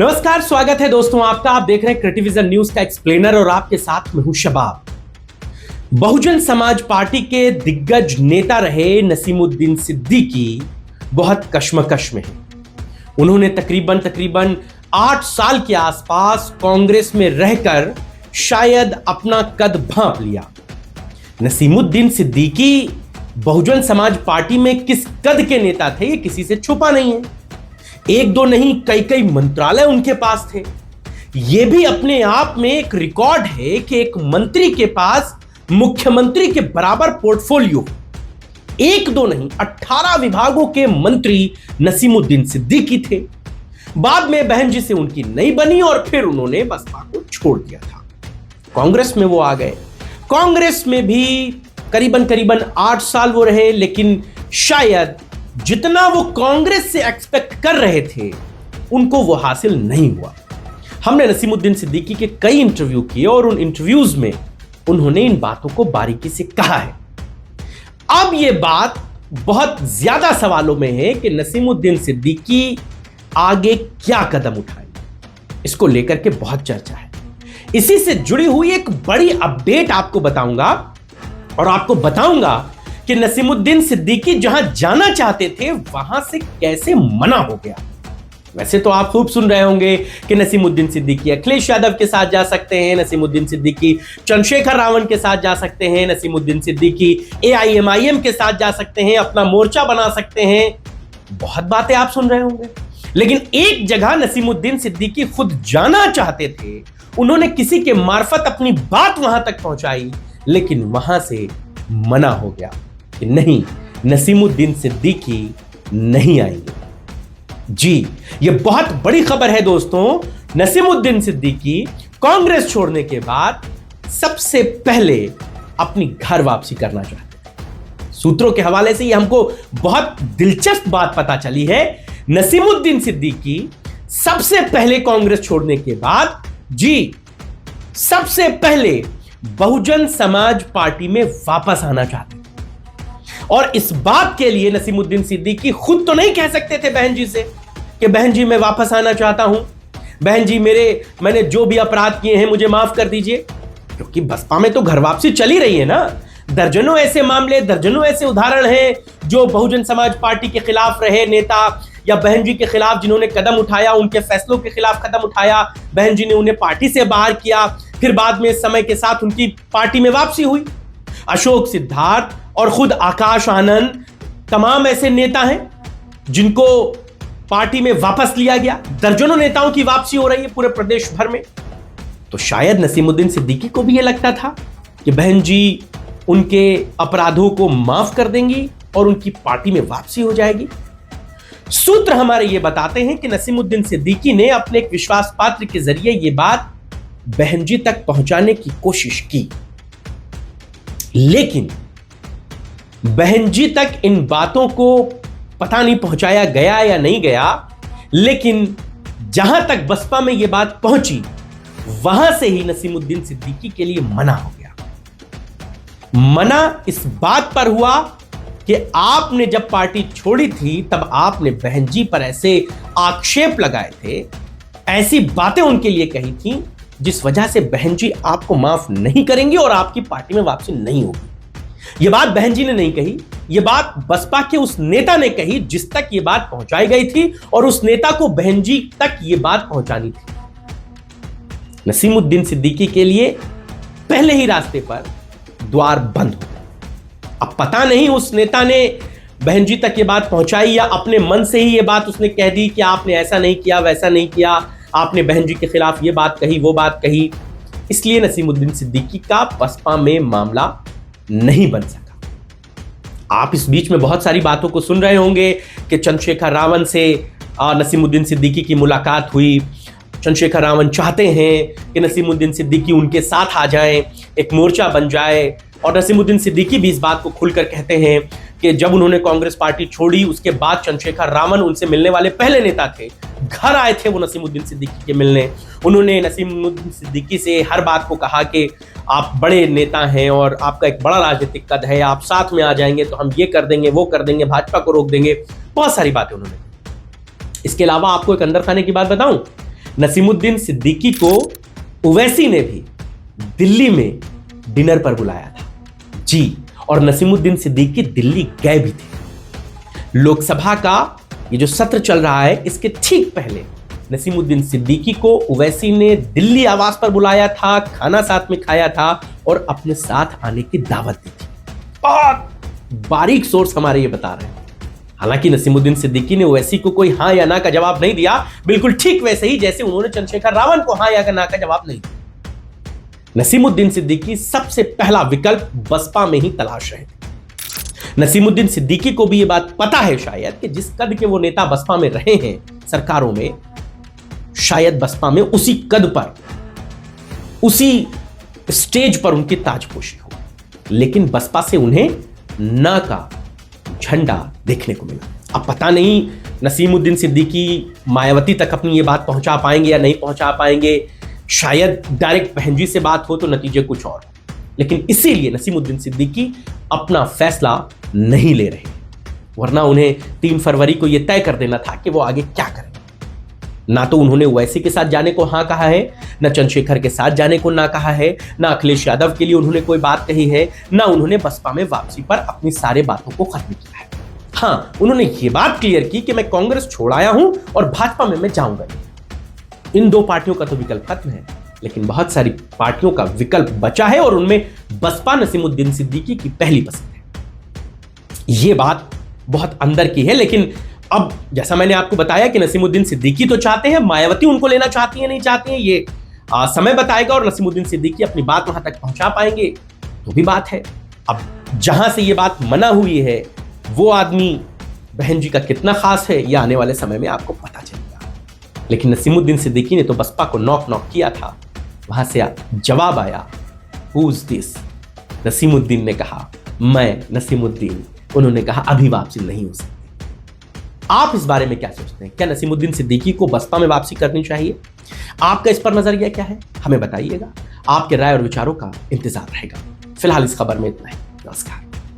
नमस्कार, स्वागत है दोस्तों आपका। आप देख रहे हैं क्रिटिविजन न्यूज का एक्सप्लेनर और आपके साथ मैं हूं शबाब। बहुजन समाज पार्टी के दिग्गज नेता रहे नसीमुद्दीन सिद्दीकी बहुत कश्मकश में हैं। उन्होंने तकरीबन 8 साल के आसपास कांग्रेस में रहकर शायद अपना कद भांप लिया। नसीमुद्दीन सिद्दीकी बहुजन समाज पार्टी में किस कद के नेता थे, ये किसी से छुपा नहीं है। एक दो नहीं, कई मंत्रालय उनके पास थे। यह भी अपने आप में एक रिकॉर्ड है कि एक मंत्री के पास मुख्यमंत्री के बराबर पोर्टफोलियो। एक दो नहीं, 18 विभागों के मंत्री नसीमुद्दीन सिद्दीकी थे। बाद में बहन जी से उनकी नहीं बनी और फिर उन्होंने बसपा को छोड़ दिया था। कांग्रेस में वो आ गए। कांग्रेस में भी करीबन 8 साल वो रहे, लेकिन शायद जितना वो कांग्रेस से एक्सपेक्ट कर रहे थे उनको वो हासिल नहीं हुआ। हमने नसीमुद्दीन सिद्दीकी के कई इंटरव्यू किए और उन इंटरव्यूज में उन्होंने इन बातों को बारीकी से कहा है। अब ये बात बहुत ज्यादा सवालों में है कि नसीमुद्दीन सिद्दीकी आगे क्या कदम उठाएंगे, इसको लेकर के बहुत चर्चा है। इसी से जुड़ी हुई एक बड़ी अपडेट आपको बताऊंगा और आपको बताऊंगा कि नसीमुद्दीन सिद्दीकी जहां जाना चाहते थे वहां से कैसे मना हो गया। वैसे तो आप खूब सुन रहे होंगे कि नसीमुद्दीन सिद्दीकी अखिलेश यादव के साथ जा सकते हैं, नसीमुद्दीन सिद्दीकी चंद्रशेखर रावण के साथ जा सकते हैं, नसीमुद्दीन सिद्दीकी AIMIM के साथ जा सकते हैं, अपना मोर्चा बना सकते हैं। बहुत बातें आप सुन रहे होंगे, लेकिन एक जगह नसीमुद्दीन सिद्दीकी खुद जाना चाहते थे। उन्होंने किसी के मार्फत अपनी बात वहां तक पहुंचाई, लेकिन वहां से मना हो गया कि नहीं, नसीमुद्दीन सिद्दीकी नहीं आएंगे। जी, यह बहुत बड़ी खबर है दोस्तों। नसीमुद्दीन सिद्दीकी कांग्रेस छोड़ने के बाद सबसे पहले अपनी घर वापसी करना चाहते हैं। सूत्रों के हवाले से यह हमको बहुत दिलचस्प बात पता चली है। नसीमुद्दीन सिद्दीकी सबसे पहले कांग्रेस छोड़ने के बाद सबसे पहले बहुजन समाज पार्टी में वापस आना चाहते हैं। और इस बात के लिए नसीमुद्दीन सिद्दीकी खुद तो नहीं कह सकते थे बहन जी से कि बहन जी मैं वापस आना चाहता हूं, बहन जी मैंने जो भी अपराध किए हैं मुझे माफ कर दीजिए, क्योंकि बसपा में तो घर वापसी चली रही है ना। दर्जनों ऐसे मामले, दर्जनों ऐसे उदाहरण हैं जो बहुजन समाज पार्टी के खिलाफ रहे नेता या बहन जी के खिलाफ जिन्होंने कदम उठाया, उनके फैसलों के खिलाफ कदम उठाया, बहन जी ने उन्हें पार्टी से बाहर किया, फिर बाद में समय के साथ उनकी पार्टी में वापसी हुई। अशोक सिद्धार्थ और खुद आकाश आनंद तमाम ऐसे नेता हैं जिनको पार्टी में वापस लिया गया। दर्जनों नेताओं की वापसी हो रही है पूरे प्रदेश भर में। तो शायद नसीमुद्दीन सिद्दीकी को भी यह लगता था कि बहन जी उनके अपराधों को माफ कर देंगी और उनकी पार्टी में वापसी हो जाएगी। सूत्र हमारे ये बताते हैं कि नसीमुद्दीन सिद्दीकी ने अपने एक विश्वास पात्र के जरिए यह बात बहन जी तक पहुंचाने की कोशिश की, लेकिन बहन जी तक इन बातों को पता नहीं पहुंचाया गया या नहीं गया। लेकिन जहां तक बसपा में यह बात पहुंची, वहां से ही नसीमुद्दीन सिद्दीकी के लिए मना हो गया। मना इस बात पर हुआ कि आपने जब पार्टी छोड़ी थी तब आपने बहन जी पर ऐसे आक्षेप लगाए थे, ऐसी बातें उनके लिए कही थी जिस वजह से बहन जी आपको माफ नहीं करेंगी और आपकी पार्टी में वापसी नहीं होगी। यह बात बहन जी ने नहीं कही, यह बात बसपा के उस नेता ने कही जिस तक यह बात पहुंचाई गई थी, और उस नेता को बहन जी तक यह बात पहुंचानी थी। नसीमुद्दीन सिद्दीकी के लिए पहले ही रास्ते पर द्वार बंद हो गए। अब पता नहीं उस नेता ने बहन जी तक यह बात पहुंचाई या अपने मन से ही यह बात उसने कह दी कि आपने ऐसा नहीं किया, वैसा नहीं किया, आपने बहन जी के खिलाफ यह बात कही, वो बात कही। इसलिए नसीमुद्दीन सिद्दीकी का बसपा में मामला नहीं बन सका। आप इस बीच में बहुत सारी बातों को सुन रहे होंगे कि चंद्रशेखर रावण से नसीमुद्दीन सिद्दीकी की मुलाकात हुई। चंद्रशेखर रावण चाहते हैं कि नसीमुद्दीन सिद्दीकी उनके साथ आ जाएं, एक मोर्चा बन जाए। और नसीमुद्दीन सिद्दीकी भी इस बात को खुलकर कहते हैं कि जब उन्होंने कांग्रेस पार्टी छोड़ी उसके बाद चंद्रशेखर रावण उनसे मिलने वाले पहले नेता थे। घर आए थे वो नसीमुद्दीन सिद्दीकी के मिलने। उन्होंने नसीमुद्दीन सिद्दीकी से हर बात को कहा कि आप बड़े नेता हैं और आपका एक बड़ा राजनीतिक कद है, आप साथ में आ जाएंगे तो हम ये कर देंगे, वो कर देंगे, भाजपा को रोक देंगे। बहुत सारी बातें उन्होंने। इसके अलावा आपको एक अंदर खाने की बात बताऊं नसीमुद्दीन सिद्दीकी को ओवैसी ने भी दिल्ली में डिनर पर बुलाया था जी, और नसीमुद्दीन सिद्दीकी दिल्ली गए भी थे। लोकसभा का ये जो सत्र चल रहा है, इसके ठीक पहले नसीमुद्दीन सिद्दीकी को ओवैसी ने दिल्ली आवास पर बुलाया था, खाना साथ में खाया था और अपने साथ आने की दावत दी थी। बहुत बारीक सोर्स हमारे ये बता रहे हैं। हालांकि नसीमुद्दीन सिद्दीकी ने ओवैसी को कोई हां या ना का जवाब नहीं दिया, बिल्कुल ठीक वैसे ही जैसे उन्होंने चंद्रशेखर रावण को हां या ना का जवाब नहीं दिया। नसीमुद्दीन सिद्दीकी सबसे पहला विकल्प बसपा में ही तलाश रहे थे। नसीमुद्दीन सिद्दीकी को भी यह बात पता है शायद कि जिस कद के वो नेता बसपा में रहे हैं सरकारों में, शायद बसपा में उसी कद पर, उसी स्टेज पर उनकी ताजपोशी हो, लेकिन बसपा से उन्हें ना का झंडा देखने को मिला। अब पता नहीं नसीमुद्दीन सिद्दीकी मायावती तक अपनी ये बात पहुंचा पाएंगे या नहीं पहुंचा पाएंगे। शायद डायरेक्ट बहन जी से बात हो तो नतीजे कुछ और, लेकिन इसीलिए नसीमुद्दीन सिद्दीकी अपना फैसला नहीं ले रहे, वरना उन्हें 3 फरवरी को यह तय कर देना था कि वो आगे क्या करें। ना तो उन्होंने ओवैसी के साथ जाने को हाँ कहा है, ना चंद्रशेखर के साथ जाने को ना कहा है, ना अखिलेश यादव के लिए उन्होंने कोई बात कही है, ना उन्होंने बसपा में वापसी पर अपनी सारे बातों को खत्म किया है। हाँ, उन्होंने ये बात क्लियर की कि मैं कांग्रेस छोड़ आया हूं और भाजपा में मैं जाऊंगा। इन 2 पार्टियों का तो विकल्प खत्म है, लेकिन बहुत सारी पार्टियों का विकल्प बचा है और उनमें बसपा नसीमुद्दीन सिद्दीकी की पहली पसंद है। यह बात बहुत अंदर की है, लेकिन अब जैसा मैंने आपको बताया कि नसीमुद्दीन सिद्दीकी तो चाहते हैं, मायावती उनको लेना चाहती है नहीं चाहती है, ये समय बताएगा और नसीमुद्दीन सिद्दीकी अपनी बात वहां तक पहुंचा पाएंगे तो भी बात है। अब जहां से ये बात मना हुई है वो आदमी बहन जी का कितना खास है ये आने वाले समय में आपको पता चलेगा। लेकिन नसीमुद्दीन सिद्दीकी ने तो बसपा को नॉक किया था, वहां से जवाब आया हु इज दिस। नसीमुद्दीन ने कहा मैं नसीमुद्दीन, उन्होंने कहा अभी वापसी नहीं हो सकती। आप इस बारे में क्या सोचते हैं? क्या नसीमुद्दीन सिद्दीकी को बसपा में वापसी करनी चाहिए? आपका इस पर नजरिया क्या है, हमें बताइएगा। आपके राय और विचारों का इंतजार रहेगा। फिलहाल इस खबर में इतना ही। नमस्कार।